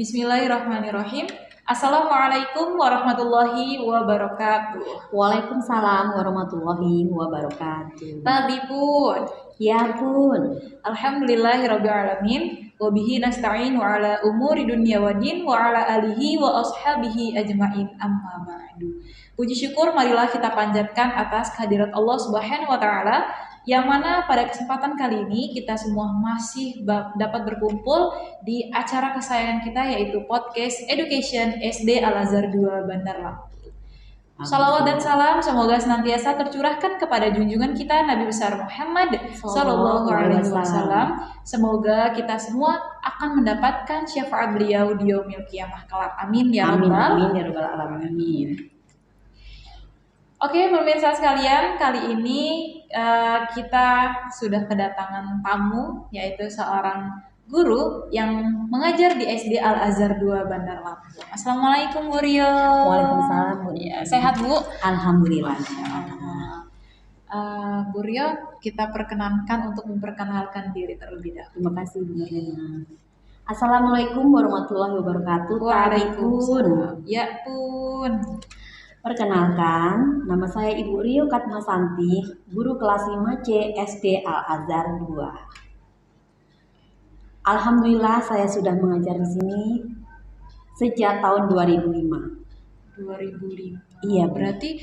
Bismillahirrahmanirrahim. Assalamualaikum warahmatullahi wabarakatuh. Waalaikumsalam warahmatullahi wabarakatuh. Tadi pun, Ya pun. alhamdulillahirrabbilalamin. Wabihi nasta'inu ala umuri dunia wa din wa ala alihi wa ashabihi ajma'in amma ba'du. Puji syukur marilah kita panjatkan atas kehadirat Allah Subhanahu wa taala yang mana pada kesempatan kali ini kita semua masih dapat berkumpul di acara kesayangan kita yaitu podcast Education SD Al-Azhar 2 Bandar Lampung. Salawat dan salam semoga senantiasa tercurahkan kepada junjungan kita Nabi besar Muhammad Sallallahu Alaihi Wasallam. Semoga kita semua akan mendapatkan syafaat beliau di yaumil qiyamah kelak. Amin ya rabbal alamin. Oke, pemirsa sekalian, kali ini kita sudah kedatangan tamu, yaitu seorang guru yang mengajar di SD Al-Azhar 2 Bandar Lampung. Assalamualaikum Bu Rio. Waalaikumsalam Bu. Ya, sehat Bu? Alhamdulillah. Bu Rio, kita perkenankan untuk memperkenalkan diri terlebih dahulu. Terima kasih Bu. Assalamualaikum warahmatullahi wabarakatuh. Waalaikumsalam. Ya pun. Perkenalkan, nama saya Ibu Rio Katmasanti, guru kelas 5C SD Al-Azhar 2. Alhamdulillah saya sudah mengajar di sini sejak tahun 2005. 2005. Iya, berarti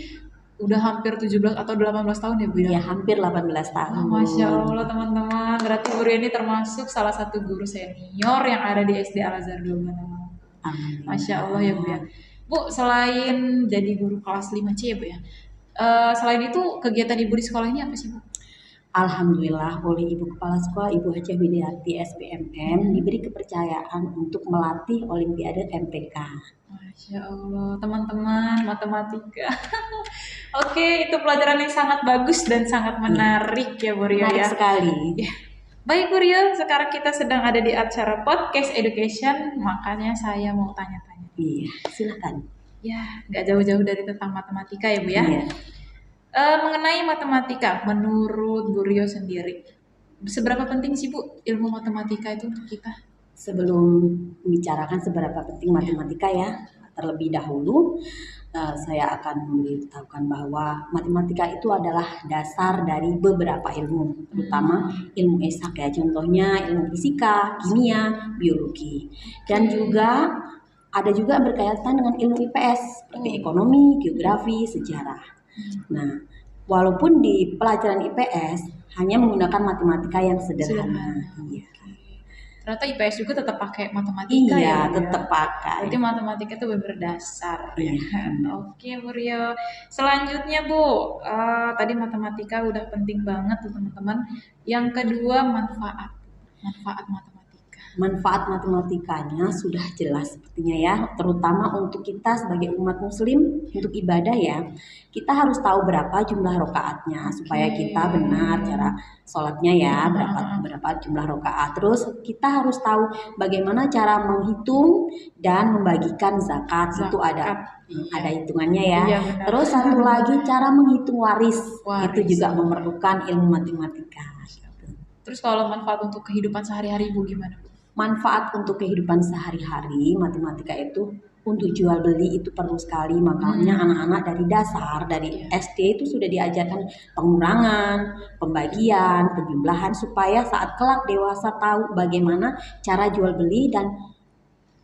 udah hampir 17 atau 18 tahun ya Bu ya? Iya, hampir 18 tahun. Masya Allah teman-teman, berarti Bu Rio ini termasuk salah satu guru senior yang ada di SD Al-Azhar 2 Bandar Lampung. Masya Allah ya Bu ya. Bu, selain jadi guru kelas 5C ya Bu ya, selain itu kegiatan Ibu di sekolah ini apa sih Bu? Alhamdulillah oleh Ibu Kepala Sekolah Ibu Hajah Widiarti SBMM diberi kepercayaan untuk melatih Olimpiade MTK. Masya Allah, teman-teman matematika. Oke, itu pelajaran yang sangat bagus dan sangat menarik ya Bu Rio ya. Menarik sekali. Ya. Baik Bu Rio, sekarang kita sedang ada di acara podcast Education, makanya saya mau tanya-tanya. Iya, silakan. Ya, nggak jauh-jauh dari tentang matematika ya Bu ya. Iya. Mengenai matematika, menurut Bu Rio sendiri, seberapa penting sih Bu ilmu matematika itu untuk kita? Sebelum membicarakan seberapa penting matematika ya, terlebih dahulu saya akan memberitahukan bahwa matematika itu adalah dasar dari beberapa ilmu, terutama ilmu eksak ya, contohnya ilmu fisika, kimia, biologi, dan juga ada juga berkaitan dengan ilmu IPS seperti ekonomi, geografi, sejarah. Nah, walaupun di pelajaran IPS hanya menggunakan matematika yang sederhana. Iya. Ternyata IPS juga tetap pakai matematika ya? Iya, tetap pakai. Berarti matematika itu benar dasar. Iya. Oke Bu Rio. Selanjutnya Bu, tadi matematika udah penting banget tuh teman-teman. Yang kedua manfaat matematika. Manfaat matematikanya sudah jelas sepertinya ya, terutama untuk kita sebagai umat muslim untuk ibadah ya. Kita harus tahu berapa jumlah rokaatnya supaya kita benar cara sholatnya ya, berapa jumlah rokaat. Terus kita harus tahu bagaimana cara menghitung dan membagikan zakat. Itu ada hitungannya ya. Iya, terus satu lagi cara menghitung waris. Itu juga memerlukan ilmu matematika. Terus kalau manfaat untuk kehidupan sehari-hari Bu gimana Bu? Manfaat untuk kehidupan sehari-hari matematika itu untuk jual beli itu perlu sekali, makanya anak-anak dari dasar dari SD itu sudah diajarkan pengurangan, pembagian, penjumlahan supaya saat kelak dewasa tahu bagaimana cara jual beli dan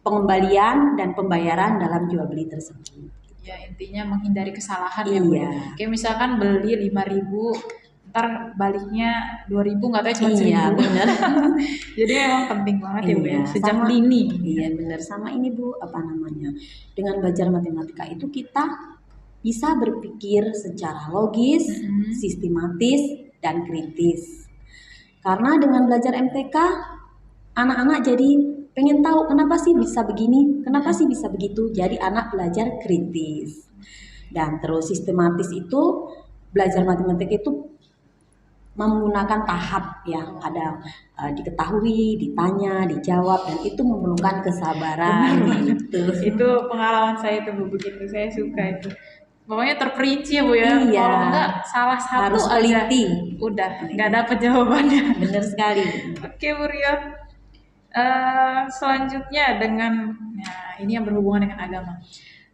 pengembalian dan pembayaran dalam jual beli tersebut. Ya intinya menghindari kesalahan ya Bu. Kayak misalkan beli 5.000 ntar baliknya 2.000 nggak tahu cuma 1.000. Iya benar. Jadi memang penting banget ya Bu ya, sejak dini. Iya benar, sama ini Bu, dengan belajar matematika itu kita bisa berpikir secara logis, sistematis dan kritis. Karena dengan belajar MTK anak-anak jadi pengen tahu kenapa sih bisa begini, kenapa sih bisa begitu. Jadi anak belajar kritis. Dan terus sistematis itu belajar matematika itu menggunakan tahap yang ada diketahui, ditanya, dijawab, dan itu memerlukan kesabaran gitu. Itu pengalaman saya itu Bu, begitu saya suka itu. Pokoknya terperinci ya Bu ya. Iya. Kalau enggak salah satu harus aja teliti. Udah enggak dapat jawabannya. Benar sekali. Oke Bu Rio. Selanjutnya ini yang berhubungan dengan agama.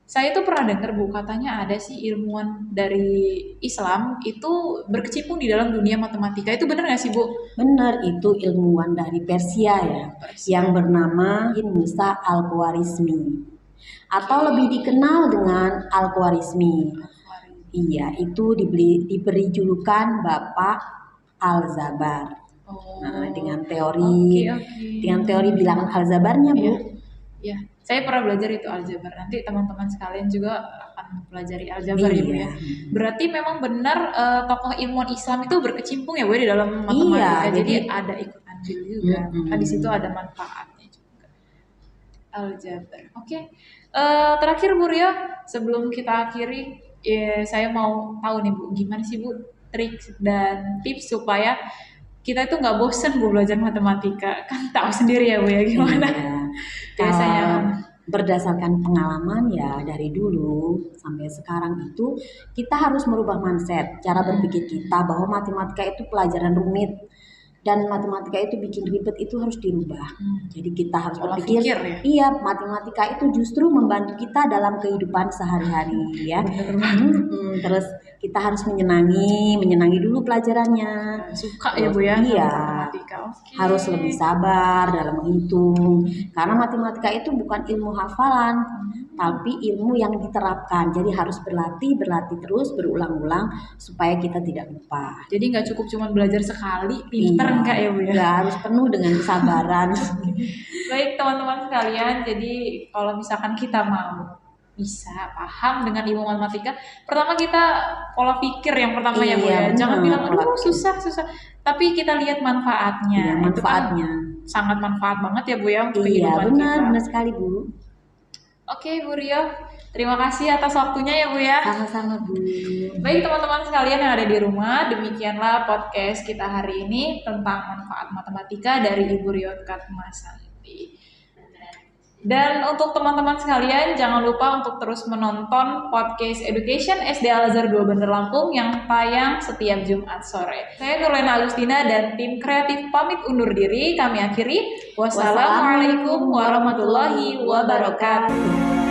Saya itu pernah dengar Bu, katanya ada sih ilmuwan dari Islam itu berkecimpung di dalam dunia matematika. Itu benar nggak sih Bu? Benar, itu ilmuwan dari Persia ya, yang bernama Musa Al-Khwarizmi, atau lebih dikenal dengan Al-Khwarizmi. Iya, itu diberi julukan Bapak Al-Zabar. Nah, dengan teori bilangan Al-Zabarnya, Bu. Iya, saya pernah belajar itu aljabar. Nanti teman-teman sekalian juga akan mempelajari aljabar ya Bu ya. Berarti memang benar tokoh ilmuwan Islam itu berkecimpung ya Bu di dalam matematika. Iya, jadi ada ikut andil juga. Di situ ada manfaatnya juga. Aljabar. Oke. Terakhir Bu Rio, sebelum kita akhiri, saya mau tahu nih Bu, gimana sih Bu trik dan tips supaya kita itu nggak bosen Bu belajar matematika, kan tahu sendiri ya Bu ya gimana. Biasanya berdasarkan pengalaman ya dari dulu sampai sekarang itu kita harus merubah mindset, cara berpikir kita bahwa matematika itu pelajaran rumit dan matematika itu bikin ribet, itu harus dirubah. Jadi kita harus berpikir, iya, matematika itu justru membantu kita dalam kehidupan sehari-hari ya. Terus kita harus menyenangi dulu pelajarannya. Suka ya Bu ya. Iya. Matematika. Harus lebih sabar dalam menghitung. Karena matematika itu bukan ilmu hafalan, tapi ilmu yang diterapkan. Jadi harus berlatih terus, berulang-ulang supaya kita tidak lupa. Jadi nggak cukup cuma belajar sekali, pinter enggak ya Bu ya? Nggak, harus penuh dengan kesabaran. Baik teman-teman sekalian, jadi kalau misalkan kita mau bisa paham dengan ilmu matematika, pertama kita pola pikir yang pertama ya Bu ya. Jangan bilang aduh susah. Tapi kita lihat manfaatnya. Iya, manfaatnya. Itu kan sangat manfaat banget ya Bu ya untuk kehidupan kita. Iya, benar sekali Bu. Oke Bu Rio, terima kasih atas waktunya ya Bu ya. Sama-sama Bu. Baik teman-teman sekalian yang ada di rumah, demikianlah podcast kita hari ini tentang manfaat matematika dari Ibu Rio Katmasanti. Dan untuk teman-teman sekalian, jangan lupa untuk terus menonton podcast Education SD Al-Azhar 2 Bandar Lampung yang tayang setiap Jumat sore. Saya Nurlena Agustina dan tim kreatif pamit undur diri. Kami akhiri. Wassalamualaikum warahmatullahi wabarakatuh.